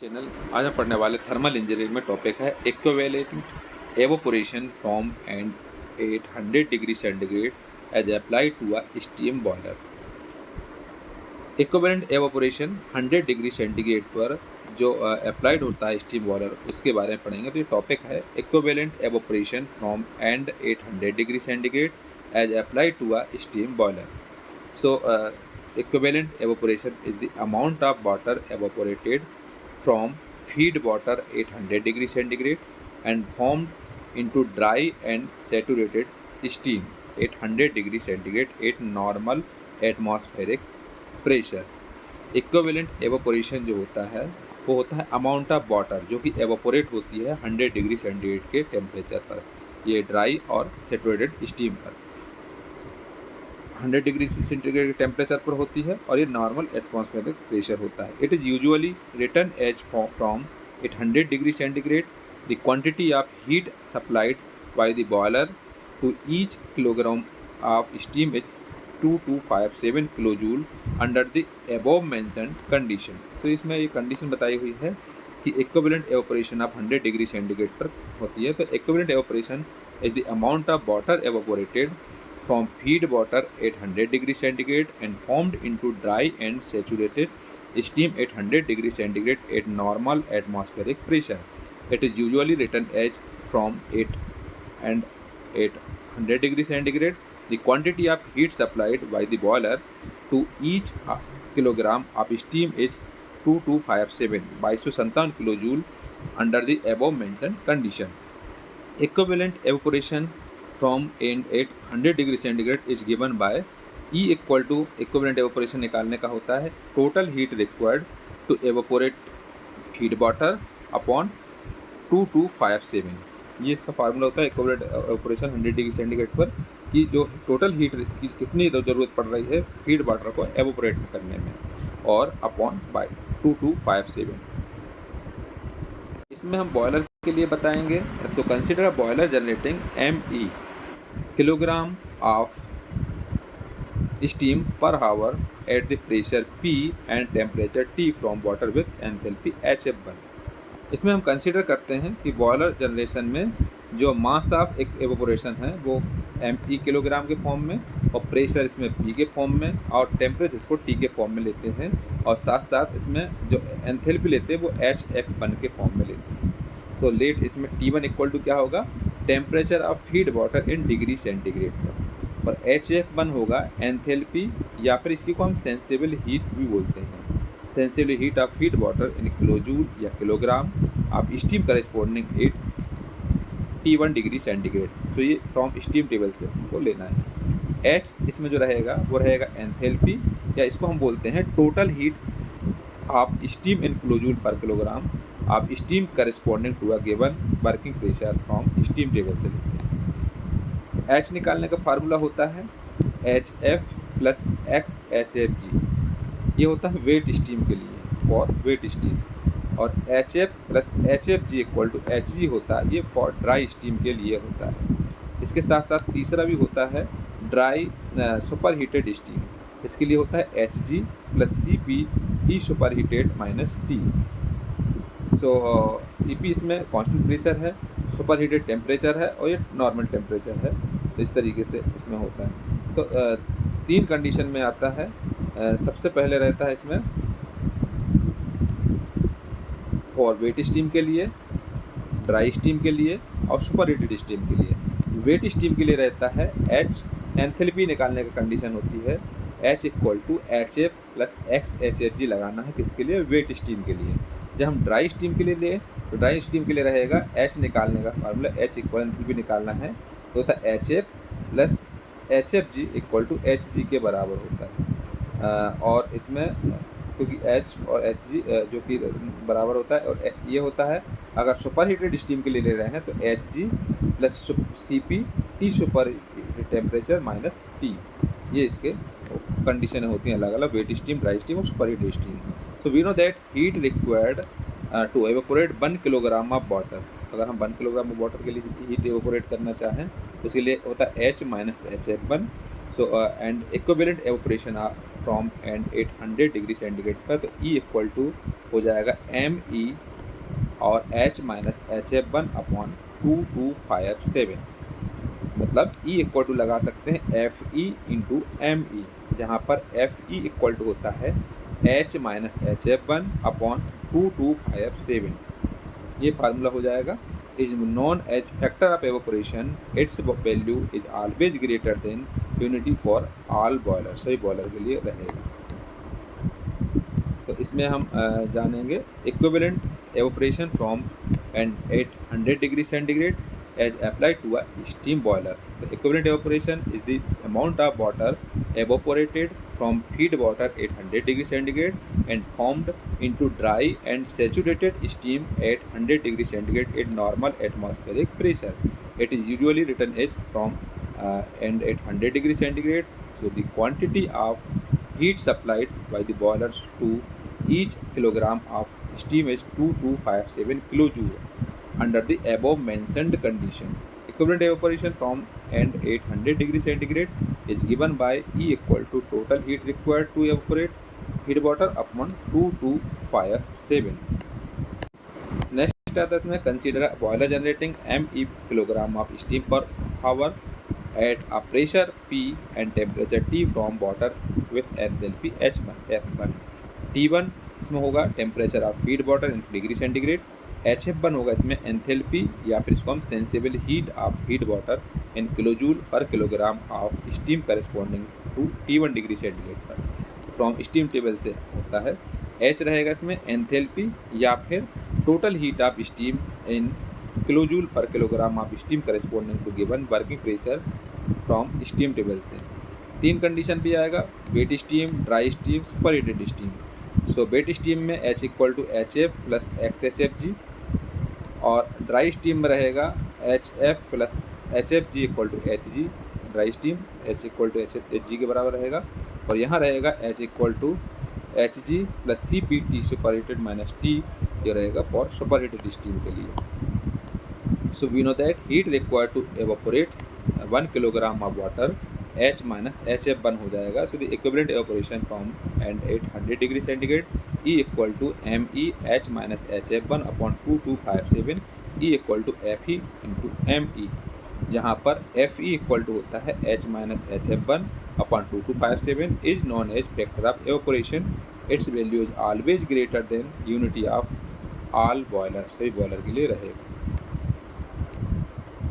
Channel आज हम पढ़ने वाले थर्मल इंजीनियरिंग में टॉपिक है equivalent evaporation from and 800 degree centigrade as apply to a steam boiler. Equivalent evaporation 100 degree centigrade पर जो अप्लाइड होता है स्टीम बॉयलर, उसके बारे में पढ़ेंगे। तो ये टॉपिक है equivalent evaporation from and 800 degree centigrade as applied to a steam boiler. So, equivalent evaporation is the amount of water evaporated from feed water 800 degree centigrade and formed into dry and saturated steam 800 degree centigrade at normal atmospheric pressure। Equivalent evaporation जो होता है वो होता है amount of water जो कि evaporate होती है 100 डिग्री सेंटीग्रेड के टेम्परेचर पर, ये ड्राई और सेचुरेटेड स्टीम पर 100 डिग्री सेंटीग्रेड के टेम्परेचर पर होती है और ये नॉर्मल एटमॉस्फेरिक प्रेशर होता है। It is usually return as from 800 degree centigrade the quantity of heat supplied by the boiler to each kilogram of steam is 2257 kilo joule under the above mentioned condition. तो इसमें ये condition बताई हुई है कि equivalent evaporation of 100 degree centigrade पर होती है। तो equivalent evaporation is the amount of water evaporated from feed water 800 degree centigrade and formed into dry and saturated steam 800 degree centigrade at normal atmospheric pressure. It is usually written as from 8 and 800 degree centigrade. The quantity of heat supplied by the boiler to each kilogram of steam is 2257 2257 kilojoule under the above mentioned condition. Equivalent evaporation from and 800 degree centigrade is given by E equal to equivalent evaporation निकालने का होता है total heat required to evaporate feed water upon 2257। ये इसका formula होता है equivalent evaporation 100 degree centigrade पर कि जो टोटल हीट की कितनी ज़रूरत पड़ रही है फीड वाटर को एवोपोरेट करने में और अपॉन बाय 2257। इसमें हम बॉयलर के लिए बताएंगे। So consider boiler generating ME kilogram of steam per hour at the pressure P and temperature T from water with enthalpy HF1। इसमें हम कंसिडर करते हैं कि बॉयलर जनरेशन में जो मास ऑफ एक एवोपोरेशन है वो ME किलोग्राम के फॉर्म में और प्रेशर इसमें P के फॉर्म में और टेम्परेचर इसको T के फॉर्म में लेते हैं और साथ साथ इसमें जो एंथैल्पी लेते हैं वो HF1 के फॉर्म में लेते हैं। तो लेट इसमें T1 इक्वल टू क्या होगा temperature of feed water in degree centigrade पर और HF1 होगा एंथैल्पी या फिर इसी को हम सेंसिबल हीट भी बोलते हैं। Sensible heat of feed water in kilojoule या kilogram of steam corresponding at T1 degree centigrade. तो ये फ्रॉम स्टीम टेबल से हमको लेना है। H इसमें जो रहेगा वो रहेगा एंथैल्पी या इसको हम बोलते हैं total heat of steam in kilojoule per kilogram आप steam corresponding to a given working pressure from steam table से लेते हैं। H निकालने का फार्मूला होता है HF प्लस XHFG। ये होता है वेट स्टीम के लिए फॉर वेट स्टीम और HF plus HFG equal to HG होता है ये फॉर ड्राई स्टीम के लिए होता है। इसके साथ साथ तीसरा भी होता है ड्राई सुपर हीटेड स्टीम, इसके लिए होता है HG plus CP T super heated minus T। सो CP इसमें कांस्टेंट प्रेशर है, सुपर हीटेड टेम्परेचर है और ये नॉर्मल टेम्परेचर है। तो इस तरीके से इसमें होता है। तो तीन कंडीशन में आता है। सबसे पहले रहता है इसमें फॉर वेट स्टीम के लिए, ड्राई स्टीम के लिए और सुपर हीटेड स्टीम के लिए। वेट स्टीम के लिए रहता है H एंथैल्पी निकालने का कंडीशन होती है H equal to HF plus XHFG लगाना है किसके लिए वेट स्टीम के लिए। जब हम ड्राई स्टीम के लिए लें तो ड्राई स्टीम के लिए रहेगा H निकालने का फार्मूला H इक्वल एंथैल्पी निकालना है तो होता है HF plus HFG equal to HG के बराबर होता है। और इसमें क्योंकि H और HG जो कि बराबर होता है और ये होता है अगर सुपर हीटेड स्टीम के लिए ले रहे हैं तो HG plus CP T super temperature minus T। ये इसके कंडीशन होती हैं अलग अलग वेट स्टीम, ड्राई स्टीम और super heated steam. So we know that heat required to evaporate 1 kilogram of water. अगर हम 1 किलोग्राम ऑफ वाटर के लिए हीट एवोपोरेट करना चाहें तो उसके लिए होता है H minus HF1। So and equivalent evaporation from and 800 degree centigrade पर, तो E इक्वल टू हो जाएगा ME और H माइनस HF1 अपॉन 2257। मतलब E इक्वल टू लगा सकते हैं FE इंटू ME, जहाँ पर FE इक्वल टू होता है H माइनस HF1 अपॉन 2257। ये फार्मूला हो जाएगा। Is known as factor of evaporation, its value is always greater than unity for all boiler, सही बॉयलर के लिए रहेगा। तो इसमें हम जानेंगे equivalent evaporation from and 800 degree centigrade as applied to a steam boiler. The equivalent evaporation is the amount of water evaporated from feed water 800 degree centigrade and formed into dry and saturated steam at 100 degree centigrade at normal atmospheric pressure. It is usually written as from and at 100 degree centigrade. So the quantity of heat supplied by the boilers to each kilogram of steam is 2257 kilojoule. Under the above mentioned condition, equivalent evaporation from and 800 degree centigrade is given by E equal to total heat required to evaporate feed water upon 2257. Next आता है इसमें consider a boiler generating ME kilogram of steam per hour at a pressure P and temperature T from water with enthalpy H1 T1 इसमें होगा temperature of feed water in degree centigrade, HF1 होगा इसमें enthalpy या फिर इसको हम sensible heat of feed water in kilojoule per kilogram of steam corresponding to T1 degree centigrade पर, from steam table से होता है। H रहेगा इसमें एंथैल्पी या फिर total heat of steam in kilojoule per kilogram of steam corresponding to given working pressure from steam table से। तीन कंडीशन भी आएगा, wet steam, dry steam, super heated steam. So wet steam में H equal to HF plus XHFG और dry steam में रहेगा HF plus HFG equal to HG। Dry steam H equal to HG के बराबर रहेगा और यहाँ रहेगा H equal to HG plus CPT super heated minus T, ये रहेगा फॉर सुपर हीटेड स्टीम के लिए। So we know that heat required to evaporate 1 kilogram of water H minus HF1 हो जाएगा। So the equivalent evaporation from and 800 degree centigrade E equal to ME H minus HF1 upon 2257, E equal to FE into ME, जहाँ पर FE equal to होता है H minus HF1 upon 2257 is known as factor of evaporation, its value is always greater than unity of all boiler, सही boiler के लिए रहेगा।